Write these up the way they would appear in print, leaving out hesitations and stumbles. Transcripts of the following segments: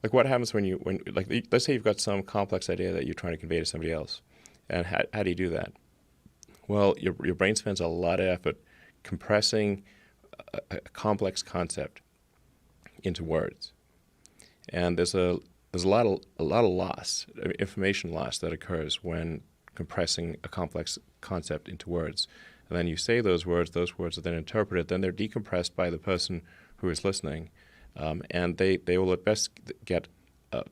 Like what happens when like let's say you've got some complex idea that you're trying to convey to somebody else, and how do you do that? Well, your brain spends a lot of effort compressing a complex concept into words, and there's a lot of loss, information loss that occurs when compressing a complex concept into words. And then you say those words are then interpreted, then they're decompressed by the person who is listening, and they will at best get a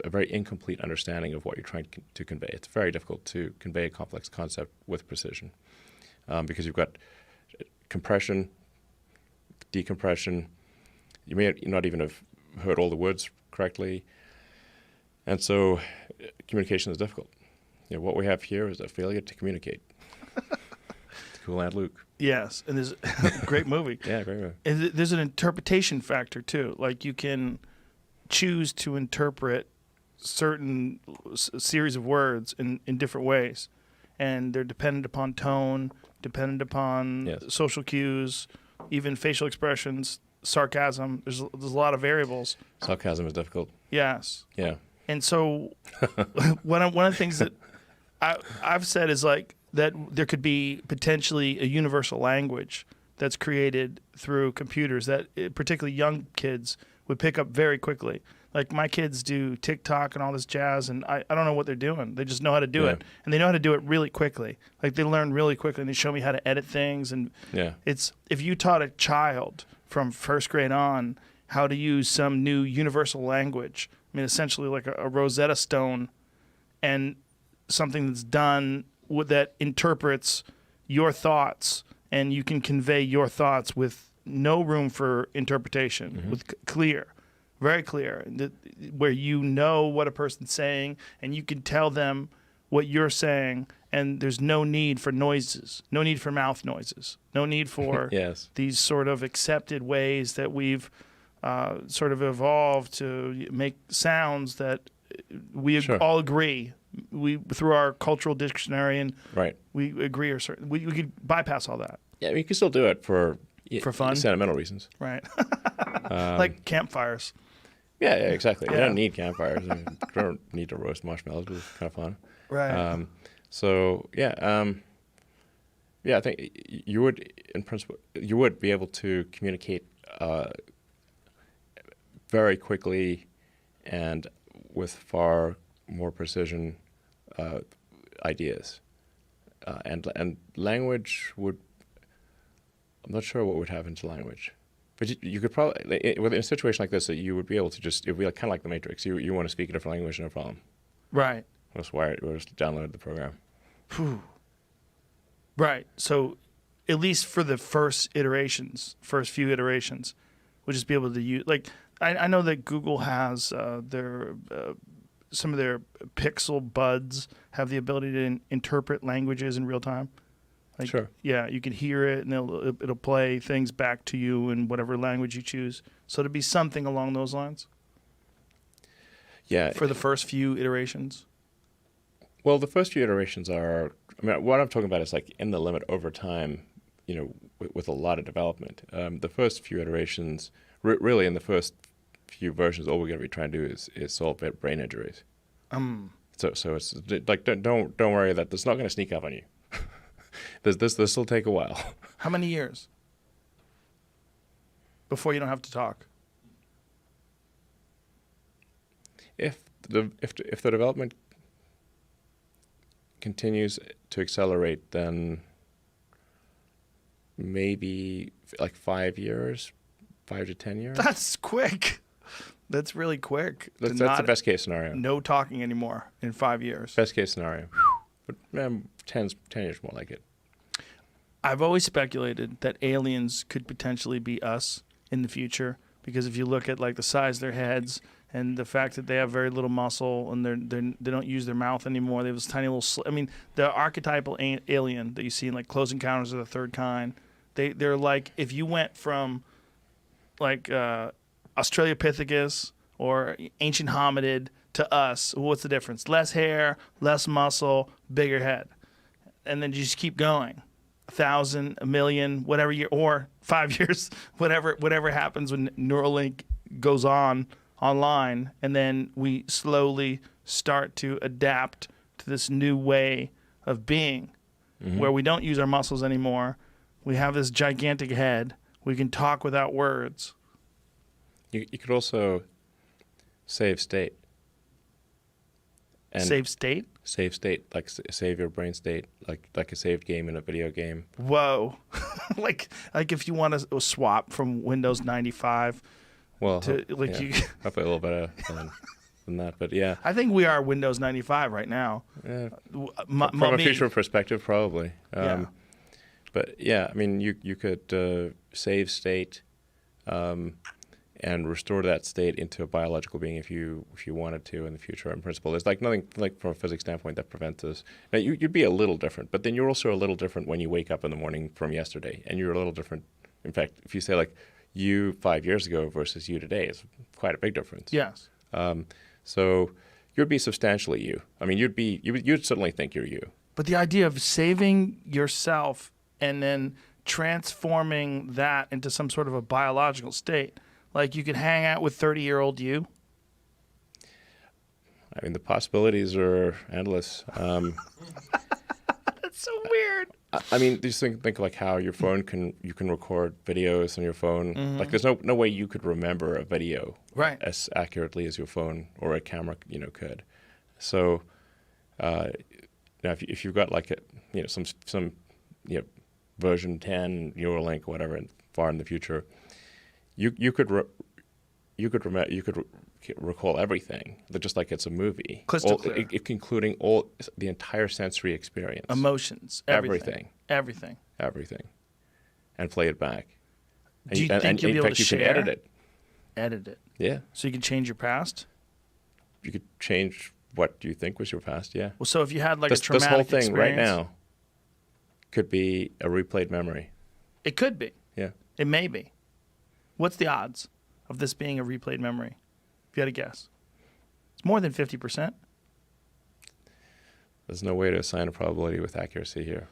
very incomplete understanding of what you're trying to convey. It's very difficult to convey a complex concept with precision because you've got compression, decompression. You may not even have heard all the words correctly, and so communication is difficult. What we have here is a failure to communicate. Cool Aunt Luke. Yes, and there's a great movie. Yeah, great movie. And there's an interpretation factor too. Like you can choose to interpret certain series of words in different ways, and they're dependent upon tone, dependent upon social cues, even facial expressions, sarcasm. There's a lot of variables. Sarcasm is difficult. Yes. Yeah. And so one of the things that I've said is like that there could be potentially a universal language that's created through computers that particularly young kids would pick up very quickly. Like my kids do TikTok and all this jazz, and I don't know what they're doing. They just know how to do it, and they know how to do it really quickly. Like they learn really quickly, and they show me how to edit things. And it's if you taught a child from first grade on how to use some new universal language, I mean essentially like a Rosetta Stone, and something that's done that interprets your thoughts, and you can convey your thoughts with no room for interpretation, with very clear, where you know what a person's saying, and you can tell them what you're saying, and there's no need for noises, no need for mouth noises, no need for these sort of accepted ways that we've sort of evolved to make sounds that we all agree. We through our cultural dictionary and we agree or certain we could bypass all that. Yeah, you can still do it for fun, sentimental reasons, right? Like campfires. Yeah, exactly. You don't need campfires. You don't need to roast marshmallows. It's kind of fun, right? I think you would, in principle, be able to communicate very quickly and with far more precision ideas, and language would. I'm not sure what would happen to language, but you could probably, in a situation like this, that you would be able to just, it would be kind of like the Matrix. You want to speak a different language, no problem. Right. Just wire it. We'll just download the program. Whew. Right. So, at least for the first few iterations, we'll just be able to use. Like, I know that Google has their some of their Pixel buds have the ability to interpret languages in real time. Like, sure. Yeah, you can hear it, and it'll play things back to you in whatever language you choose. So to be something along those lines. Yeah. For the first few iterations. Well, the first few iterations are. I mean, what I'm talking about is like in the limit over time. With a lot of development. The first few iterations, really, in the first few versions, all we're going to be trying to do is solve brain injuries. So it's like don't worry that it's not going to sneak up on you. This will take a while. How many years before you don't have to talk? If the development continues to accelerate, then maybe like 5 years, 5 to 10 years. That's quick. That's really quick. That's the best case scenario. No talking anymore in 5 years. Best case scenario. But 10 years more like it. I've always speculated that aliens could potentially be us in the future, because if you look at like the size of their heads and the fact that they have very little muscle and they don't use their mouth anymore, they have this tiny little. I mean, the archetypal alien that you see in like Close Encounters of the Third Kind, they're like if you went from like Australopithecus or ancient hominid to us, what's the difference? Less hair, less muscle, bigger head, and then you just keep going. 1,000, 1,000,000, whatever year, or 5 years, whatever happens when Neuralink goes on online, and then we slowly start to adapt to this new way of being, where we don't use our muscles anymore. We have this gigantic head. We can talk without words. You could also save state. And Save state? Save state, like save your brain state, like a saved game in a video game. Whoa. like if you want to swap from Windows 95 Well, to like you hopefully a little better than that, but yeah. I think we are Windows 95 right now. From a future perspective, probably. Yeah. But yeah, I mean, you could save state and restore that state into a biological being if you wanted to in the future. In principle, there's like nothing like from a physics standpoint that prevents us. Now you'd be a little different, but then you're also a little different when you wake up in the morning from yesterday, and you're a little different. In fact, if you say like you 5 years ago versus you today, is quite a big difference. Yes. So you'd be substantially you. I mean, you'd certainly think you're you. But the idea of saving yourself and then transforming that into some sort of a biological state, like you could hang out with 30-year-old you. I mean, the possibilities are endless. That's so weird. I mean, just think like how your phone you can record videos on your phone. Like, there's no way you could remember a video as accurately as your phone or a camera, could. So, now if you've got like some version 10 Neuralink, whatever, far in the future, you could recall everything, just like it's a movie. Crystal clear. Including the entire sensory experience. Emotions. Everything. And play it back. Do you think you'll be able to share? You can edit it. Edit it. Yeah. So you can change your past? You could change what you think was your past, yeah. Well, so if you had like a traumatic this whole thing experience, right now could be a replayed memory. It could be. Yeah. It may be. What's the odds of this being a replayed memory? If you had to guess. It's more than 50%. There's no way to assign a probability with accuracy here.